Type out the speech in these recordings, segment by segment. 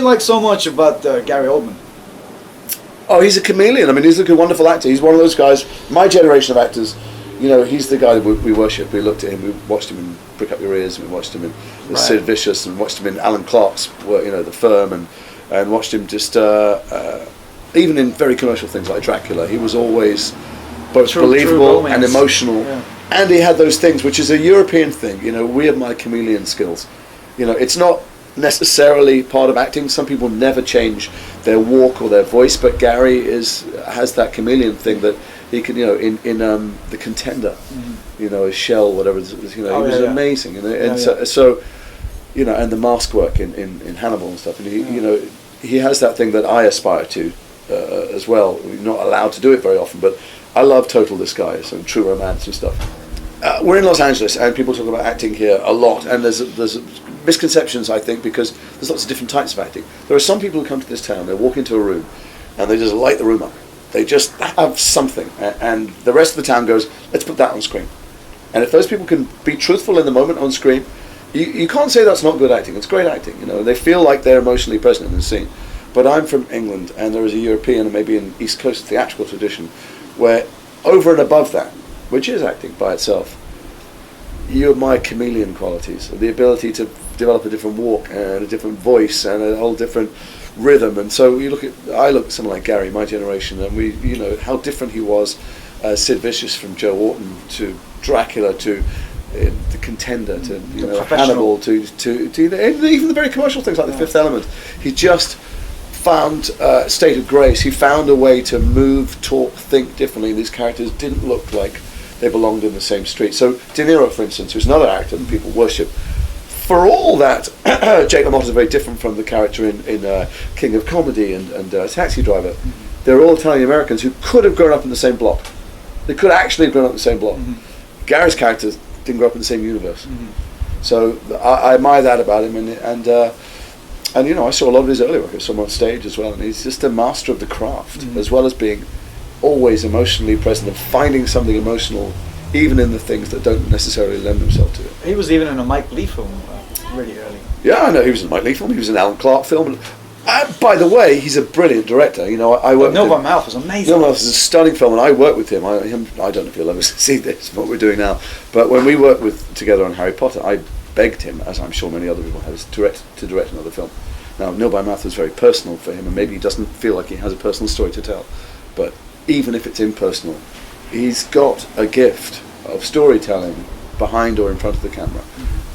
like so much about Gary Oldman? Oh, he's a chameleon. I mean, he's a good, wonderful actor. He's one of those guys, my generation of actors, you know, he's the guy that we worship. We looked at him, we watched him in Prick Up Your Ears, we watched him in Sid Vicious, and watched him in Alan Clark's work, you know, The Firm, and watched him just, even in very commercial things like Dracula. He was always both believable and emotional. Yeah. And he had those things, which is a European thing, you know, we have my chameleon skills. You know, it's not necessarily part of acting. Some people never change their walk or their voice, but Gary has that chameleon thing that he can, you know, in The Contender, you know, his shell, whatever, you know, he was amazing, you know, and so, you know, and the mask work in Hannibal and stuff, and he, you know, he has that thing that I aspire to as well. We're not allowed to do it very often, but I love total disguise and true romance and stuff. We're in Los Angeles, and people talk about acting here a lot, and there's misconceptions, I think, because there's lots of different types of acting. There are some people who come to this town, they walk into a room, and they just light the room up. They just have something, and the rest of the town goes, let's put that on screen. And if those people can be truthful in the moment on screen, you can't say that's not good acting. It's great acting, you know. They feel like they're emotionally present in the scene. But I'm from England, and there is a European and maybe an East Coast theatrical tradition where over and above that, which is acting by itself, you admire chameleon qualities, the ability to develop a different walk and a different voice and a whole different rhythm. And so I look at someone like Gary, my generation, and we, you know, how different he was, Sid Vicious from Joe Orton to Dracula to The Contender to, you know, Hannibal to even the very commercial things like The Fifth Element. He just found state of grace. He found a way to move, talk, think differently. These characters didn't look like they belonged in the same street. So De Niro, for instance, who's another actor that people worship, for all that, Jake LaMotta is very different from the character in King of Comedy and Taxi Driver. They're all Italian Americans who could have grown up in the same block. They could actually have grown up in the same block. Gary's characters didn't grow up in the same universe. So I admire that about him, and you know, I saw a lot of his early work. I saw him on stage as well, and he's just a master of the craft, as well as being always emotionally present and finding something emotional even in the things that don't necessarily lend themselves to it. He was even in a Mike Leigh film really early. Yeah, I know he was in a Mike Leigh film, he was in an Alan Clark film. By the way, he's a brilliant director. You know, I work with No by Mouth was amazing. No by Mouth is a stunning film, and I work with him. I don't know if you'll ever see this, what we're doing now, but when we worked together on Harry Potter, I begged him, as I'm sure many other people have, to direct another film. Now, No by Mouth was very personal for him, and maybe he doesn't feel like he has a personal story to tell, but even if it's impersonal, he's got a gift of storytelling behind or in front of the camera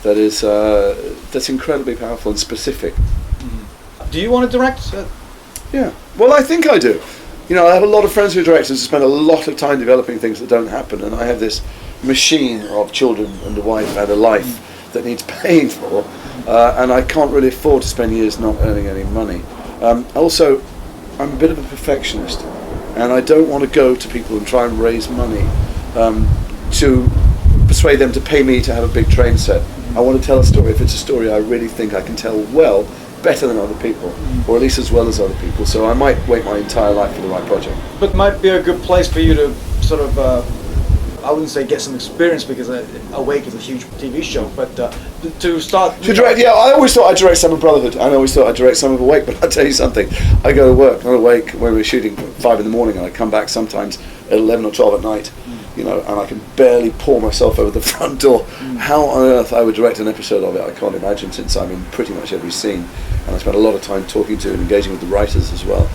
that is that's incredibly powerful and specific. Do you want to direct? Yeah, well, I think I do. You know, I have a lot of friends who are directors who spend a lot of time developing things that don't happen, and I have this machine of children and a wife and a life that needs paying for, and I can't really afford to spend years not earning any money. Also, I'm a bit of a perfectionist, and I don't want to go to people and try and raise money to persuade them to pay me to have a big train set. I want to tell a story. If it's a story I really think I can tell well, better than other people, or at least as well as other people. So I might wait my entire life for the right project. But might be a good place for you to sort of, I wouldn't say get some experience, because Awake is a huge TV show, but to start... To direct, yeah, I always thought I'd direct some of Brotherhood. I always thought I'd direct some of Awake, but I'll tell you something. I go to work on Awake when we're shooting at 5 in the morning, and I come back sometimes at 11 or 12 at night, you know, and I can barely pour myself over the front door. How on earth I would direct an episode of it, I can't imagine, since I'm in pretty much every scene, and I spend a lot of time talking to and engaging with the writers as well.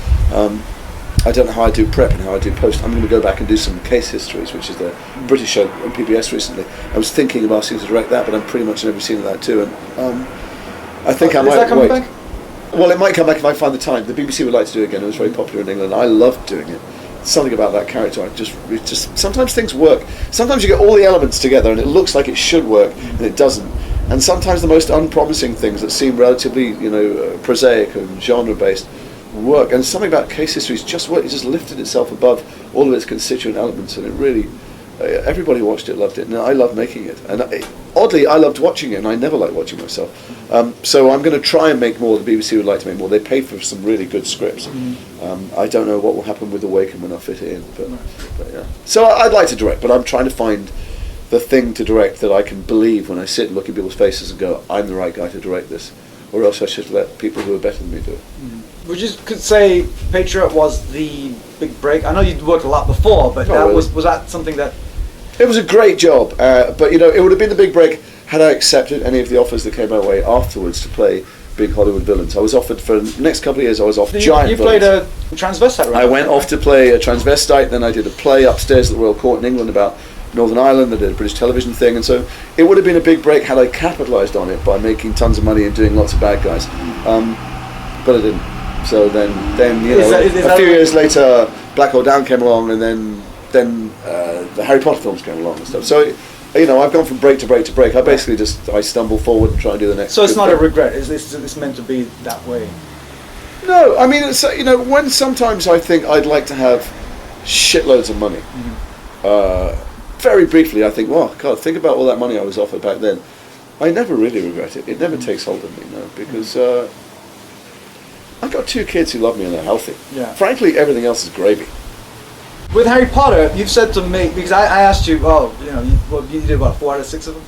I don't know how I do prep and how I do post. I'm going to go back and do some Case Histories, which is the British show on PBS recently. I was thinking of asking to direct that, but I'm pretty much in every scene of that too, and I think I might that coming wait. Back? Well, it might come back if I find the time. The BBC would like to do it again. It was very popular in England. I loved doing it. Something about that character, it just sometimes things work. Sometimes you get all the elements together and it looks like it should work and it doesn't. And sometimes the most unpromising things that seem relatively, you know, prosaic and genre-based work. And something about Case Histories just worked. It just lifted itself above all of its constituent elements, and it really, everybody watched it, loved it, and I loved making it. And oddly, I loved watching it, and I never liked watching myself. So I'm going to try and make more. The BBC would like to make more. They paid for some really good scripts. I don't know what will happen with Awaken when I fit it in, but yeah. So I'd like to direct, but I'm trying to find the thing to direct that I can believe when I sit and look at people's faces and go, I'm the right guy to direct this. or else I should let people who are better than me do it. Would you could say Patriot was the big break? I know you'd worked a lot before, but that really. was that something that... It was a great job, but you know, it would have been the big break had I accepted any of the offers that came my way afterwards to play big Hollywood villains. I was offered for the next couple of years. I was offered giant. You played a transvestite, right? I went off to play a transvestite. Then I did a play upstairs at the Royal Court in England about Northern Ireland. I did a British television thing, and so it would have been a big break had I capitalised on it by making tons of money and doing lots of bad guys. But I didn't. So then you know, a few years later, Black Hole Down came along, and then the Harry Potter films came along and stuff. So, you know, I've gone from break to break to break. I basically I stumble forward and try and do the next. So it's not thing. a regret. It's meant to be that way. No, I mean, it's, you know, when sometimes I think I'd like to have shitloads of money. Very briefly, I think, well, God, think about all that money I was offered back then. I never really regret it. It never takes hold of me, no, because I've got 2 kids who love me and they're healthy. Yeah. Frankly, everything else is gravy. With Harry Potter, you've said to me, because I asked you, oh, you know, you did what, 4 out of 6 of them?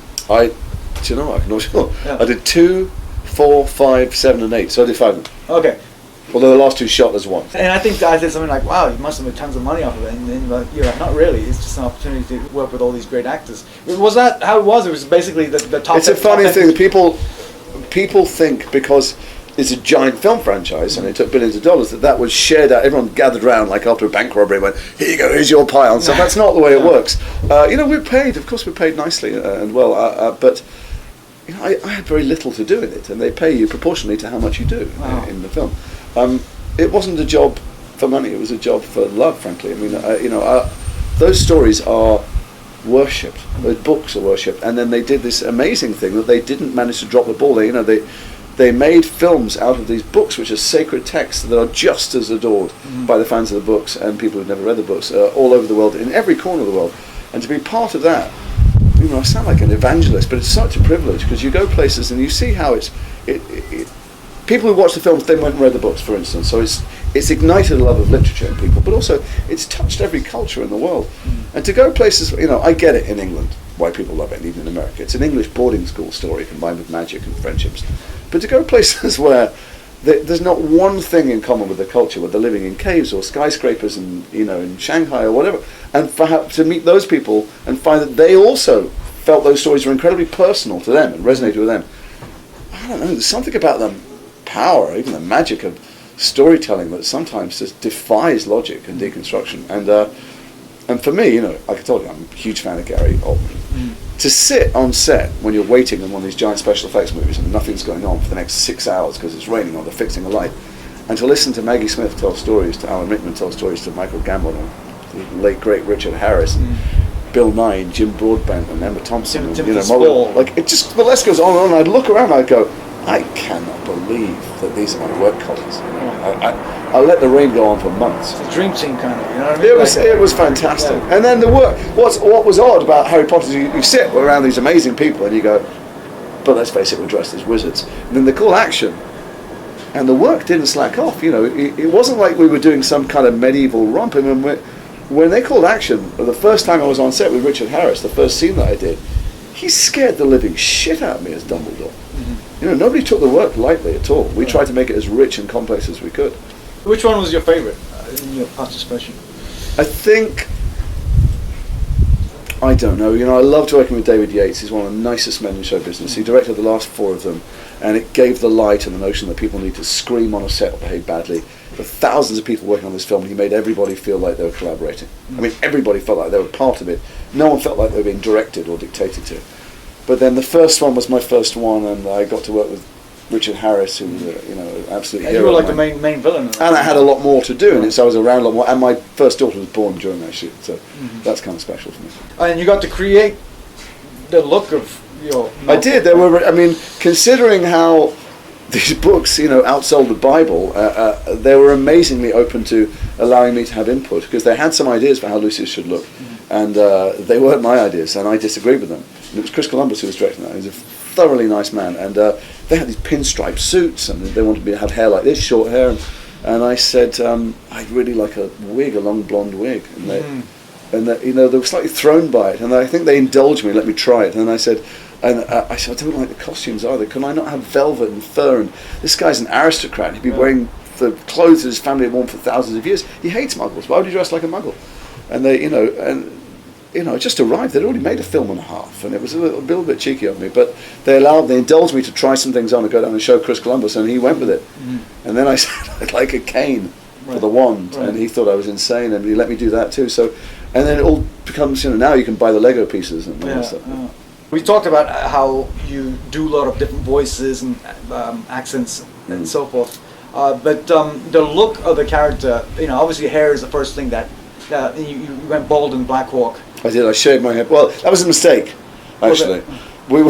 Do you know, I'm not sure. Yeah. I did 2, 4, 5, 7 and 8, so I did 5 of them. Okay. Although the last 2 shot as one. And I think I did something like, wow, you must have made tons of money off of it. And then you're like, not really. It's just an opportunity to work with all these great actors. Was that how it was? It was basically the top... It's a funny thing. People think because it's a giant film franchise and it took billions of dollars that was shared out. Everyone gathered around like after a bank robbery and went, here you go, here's your pile. And so that's not the way it works. You know, we're paid. Of course, we're paid nicely and well. But you know, I had very little to do in it, and they pay you proportionally to how much you do in the film. It wasn't a job for money, it was a job for love, frankly. I mean, you know, those stories are worshipped, those books are worshipped, and then they did this amazing thing that they didn't manage to drop the ball. They made films out of these books, which are sacred texts that are just as adored by the fans of the books and people who've never read the books all over the world, in every corner of the world. And to be part of that, you know, I sound like an evangelist, but it's such a privilege because you go places and you see how people who watch the films, they went and read the books, for instance. So it's ignited a love of literature in people, but also it's touched every culture in the world. And to go places, you know, I get it in England why people love it, and even in America. It's an English boarding school story combined with magic and friendships. But to go places where there's not one thing in common with the culture, where they're living in caves or skyscrapers, and you know, in Shanghai or whatever, and to meet those people and find that they also felt those stories were incredibly personal to them and resonated with them. I don't know. There's something about the power, even the magic of storytelling that sometimes just defies logic and deconstruction. And for me, you know, like I told you, I'm a huge fan of Gary Oldman. To sit on set when you're waiting in one of these giant special effects movies and nothing's going on for the next 6 hours because it's raining or they're fixing a light, and to listen to Maggie Smith tell stories, to Alan Rickman tell stories, to Michael Gambon, and the late great Richard Harris, and Bill Nye, and Jim Broadbent, and Emma Thompson, and, you know, like it just, the list goes on and on. I'd look around and I'd go, I cannot believe that these are my work colleagues. You know, I let the rain go on for months. It's a dream team kind of, you know what I mean? It was fantastic. Yeah. And then the work, what was odd about Harry Potter is you sit around these amazing people and you go, but let's face it, we're dressed as wizards. And then they call action, and the work didn't slack off. You know, it wasn't like we were doing some kind of medieval romp. I mean, when they called action, the first time I was on set with Richard Harris, the first scene that I did, he scared the living shit out of me as Dumbledore. You know, nobody took the work lightly at all. We tried to make it as rich and complex as we could. Which one was your favourite in your participation? I think, I don't know, you know, I loved working with David Yates. He's one of the nicest men in show business. He directed the last 4 of them, and it gave the lie to the notion that people need to scream on a set or behave badly. There were thousands of people working on this film, and he made everybody feel like they were collaborating. I mean, everybody felt like they were part of it. No one felt like they were being directed or dictated to. But then the first one was my first one, and I got to work with Richard Harris, who was you know, absolutely hero. You were like the main villain. And I had a lot more to do in it, so I was around a lot more. And my first daughter was born during that shoot, so that's kind of special for me. And you got to create the look of your... I did. There were, I mean, considering how these books, you know, outsold the Bible, they were amazingly open to allowing me to have input, because they had some ideas for how Lucius should look, and they weren't my ideas, and I disagreed with them. And it was Chris Columbus who was directing that. He was a thoroughly nice man, and they had these pinstripe suits, and they wanted me to have hair like this, short hair, and I said, I'd really like a wig, a long blonde wig, and they, you know, they were slightly thrown by it, and I think they indulged me, let me try it, and I said, And I said, I don't like the costumes either. Can I not have velvet and fur? And this guy's an aristocrat. He'd be wearing the clothes that his family had worn for thousands of years. He hates muggles. Why would he dress like a muggle? And they, it just arrived. They'd already made a film and a half, and it was a little bit cheeky of me. But they indulged me to try some things on and go down and show Chris Columbus, and he went with it. And then I said, I'd like a cane for the wand, and he thought I was insane, and he let me do that too. So, and then it all becomes, now you can buy the Lego pieces and all that stuff. We talked about how you do a lot of different voices and accents and so forth. But the look of the character, obviously hair is the first thing that you went bald in Black Hawk. I did. I shaved my head. Well, that was a mistake, actually. We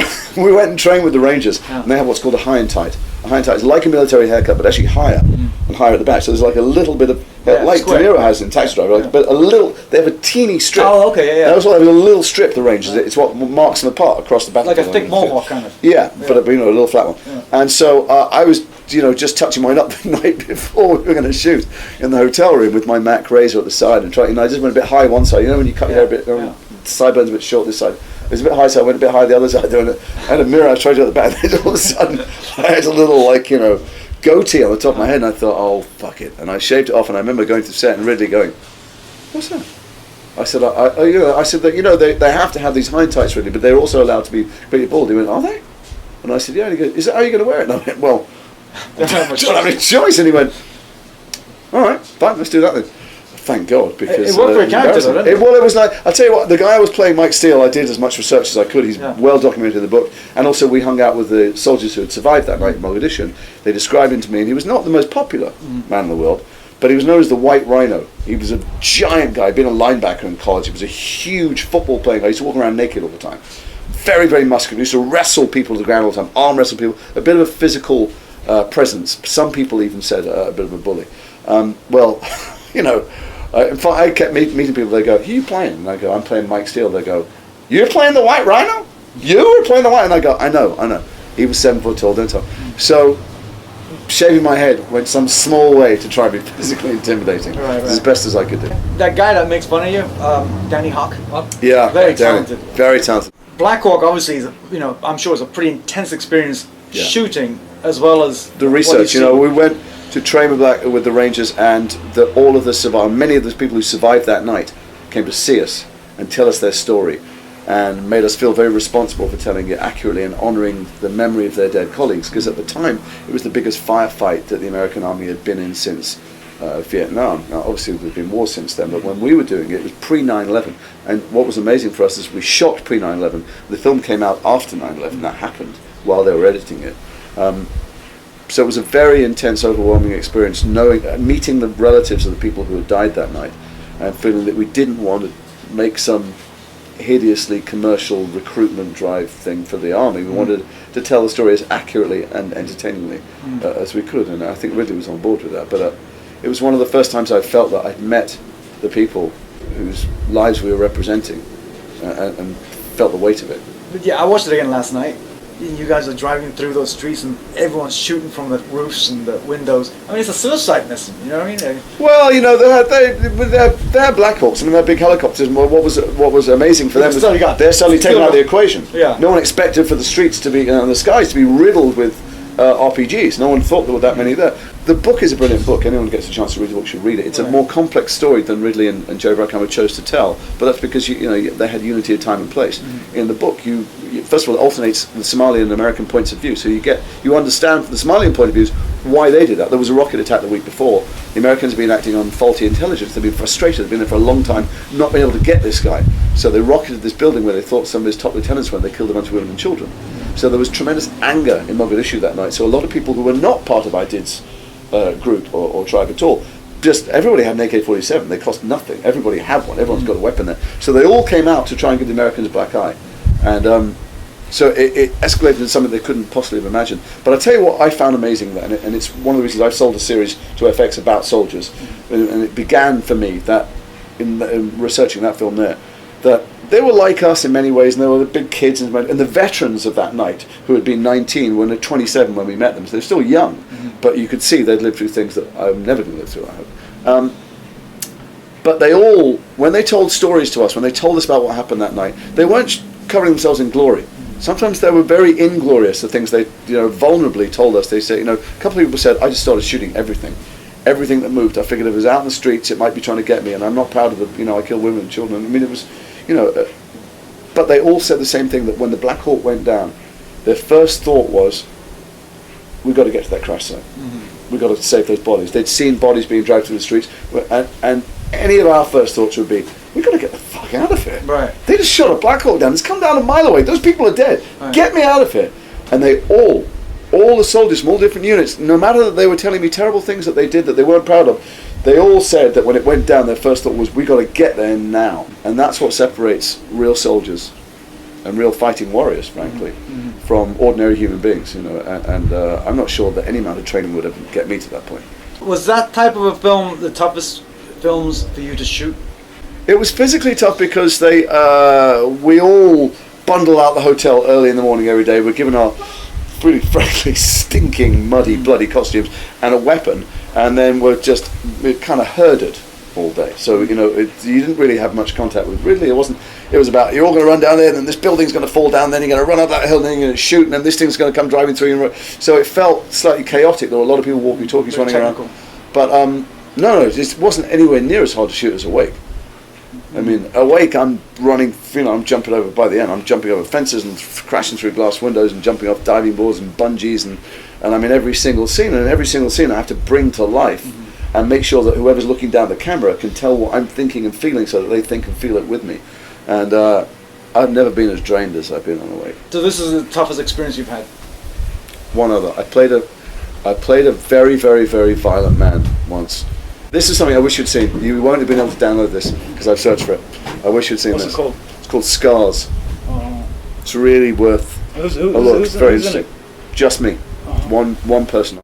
went and trained with the Rangers, and they have what's called a high and tight. A high and tight is like a military haircut, but actually higher and higher at the back. So there's like a little bit of, like De Niro has in Taxi Driver, but a little. They have a teeny strip. Oh, okay, yeah. That was a little strip. The Rangers. It's what marks them apart across the back. Like a thick mohawk, kind of. Yeah, but a little flat one. Yeah. And so I was, just touching mine up the night before we were going to shoot in the hotel room with my Mac razor at the side and trying. I just went a bit high one side. When you cut your hair a bit, the sideburns a bit short this side. It was a bit high, so I went a bit high the other side. I had a mirror. I tried to at the back. And all of a sudden, I had a little goatee on the top of my head, and I thought, oh fuck it, and I shaved it off. And I remember going to the set and Ridley going, "What's that?" I said, I said that they have to have these high tights, Ridley, but they're also allowed to be pretty bald. He went, "Are they?" And I said, "Yeah." And he goes, "Is that how you're going to wear it?" And I went, "Well, I don't have any choice." And he went, "All right, fine, let's do that then." Thank God, because it worked for a character, though, didn't it? Well, it was like, I'll tell you what, the guy I was playing, Mike Steele, I did as much research as I could. He's well documented in the book, and also we hung out with the soldiers who had survived that night in Mogadishu, and they described him to me, and he was not the most popular man in the world, but he was known as the White Rhino. He was a giant guy, being a linebacker in college. He was a huge football playing guy. He used to walk around naked all the time. Very, very muscular. He used to wrestle people to the ground all the time, arm wrestle people, a bit of a physical presence. Some people even said a bit of a bully. In fact, I kept meeting people. They go, "Who are you playing?" And I go, "I'm playing Mike Steele." They go, "You're playing the White Rhino? You were playing the White?" And I go, "I know. He was 7 foot tall, don't I?" So, shaving my head went some small way to try and be physically intimidating. Right. As best as I could do. That guy that makes fun of you, Danny Hawk. Yeah, very talented. Very talented. Black Hawk obviously is, I'm sure it's a pretty intense experience shooting as well as the research. We went to train with the Rangers, and all of the many of the people who survived that night came to see us and tell us their story, and made us feel very responsible for telling it accurately and honouring the memory of their dead colleagues, because at the time it was the biggest firefight that the American Army had been in since Vietnam. Now obviously there had been wars since then, but when we were doing it, it was pre 9/11, and what was amazing for us is we shot pre 9/11. The film came out after 9/11. That happened while they were editing it. So it was a very intense, overwhelming experience, meeting the relatives of the people who had died that night, and feeling that we didn't want to make some hideously commercial recruitment drive thing for the army. We wanted to tell the story as accurately and entertainingly as we could, and I think Ridley was on board with that. But it was one of the first times I felt that I'd met the people whose lives we were representing, and felt the weight of it. But yeah, I watched it again last night. You guys are driving through those streets and everyone's shooting from the roofs and the windows. I mean, it's a suicide mission, you know what I mean? Well, they're Black Hawks. I mean, they're big helicopters. And what was amazing for them was they're suddenly taken out of the equation. Yeah. No one expected for the streets to be, and the skies to be riddled with RPGs. No one thought there were that many there. The book is a brilliant book. Anyone who gets a chance to read the book should read it. It's a more complex story than Ridley and Joe Bruckheimer chose to tell, but that's because they had unity of time and place. In the book, you first of all, it alternates the Somali and American points of view, so you understand from the Somalian point of view why they did that. There was a rocket attack the week before. The Americans had been acting on faulty intelligence. They'd been frustrated. They'd been there for a long time, not being able to get this guy. So they rocketed this building where they thought some of his top lieutenants went. They killed a bunch of women and children. So there was tremendous anger in Mogadishu that night. So a lot of people who were not part of IDID's group or tribe at all, just everybody had an AK-47. They cost nothing. Everybody had one. Everyone's got a weapon there. So they all came out to try and give the Americans a black eye. And so it escalated into something they couldn't possibly have imagined. But I'll tell you what I found amazing, and it's one of the reasons I've sold a series to FX about soldiers, and it began for me that in researching that film there, that they were like us in many ways, and they were the big kids, and the veterans of that night, who had been 19, were 27 when we met them, so they're still young, but you could see they'd lived through things that I'm never going to live through, I hope. But they all, when they told stories to us, when they told us about what happened that night, they weren't covering themselves in glory. Sometimes they were very inglorious, the things they, vulnerably told us. They say, a couple of people said, I just started shooting everything that moved. I figured if it was out in the streets, it might be trying to get me, and I'm not proud of it. I killed women and children. I mean, it was, but they all said the same thing, that when the Black Hawk went down, their first thought was, we've got to get to that crash site. We've got to save those bodies. They'd seen bodies being dragged through the streets, and any of our first thoughts would be, we've got to get the fuck out of here. Right. They just shot a Black Hawk down. It's come down a mile away. Those people are dead. Right. Get me out of here. And they all the soldiers from all different units, no matter that they were telling me terrible things that they did that they weren't proud of, they all said that when it went down, their first thought was, we got to get there now. And that's what separates real soldiers and real fighting warriors, frankly, from ordinary human beings. And I'm not sure that any amount of training would ever get me to that point. Was that type of a film the toughest films for you to shoot? It was physically tough because we all bundle out the hotel early in the morning every day. We're given our really frankly stinking, muddy, bloody costumes and a weapon, and then we're kind of herded all day. So you didn't really have much contact with. Really, it wasn't. It was about, you're all going to run down there, and then this building's going to fall down, then you're going to run up that hill, and then you're going to shoot, and then this thing's going to come driving through you. So it felt slightly chaotic. There were a lot of people walking, talking, running technical around. But no, it wasn't anywhere near as hard to shoot as Awake. I mean, Awake, I'm running, I'm jumping over, by the end, I'm jumping over fences and crashing through glass windows and jumping off diving boards and bungees, and I'm in every single scene, and in every single scene I have to bring to life and make sure that whoever's looking down the camera can tell what I'm thinking and feeling so that they think and feel it with me. And I've never been as drained as I've been on Awake. So this is the toughest experience you've had? One other. I played a very, very, very violent man once. This is something I wish you'd seen. You won't have been able to download this because I've searched for it. I wish you'd seen What's this. What's it called? It's called Scars. Oh. It's really worth a look. It's very interesting. Just me. One person.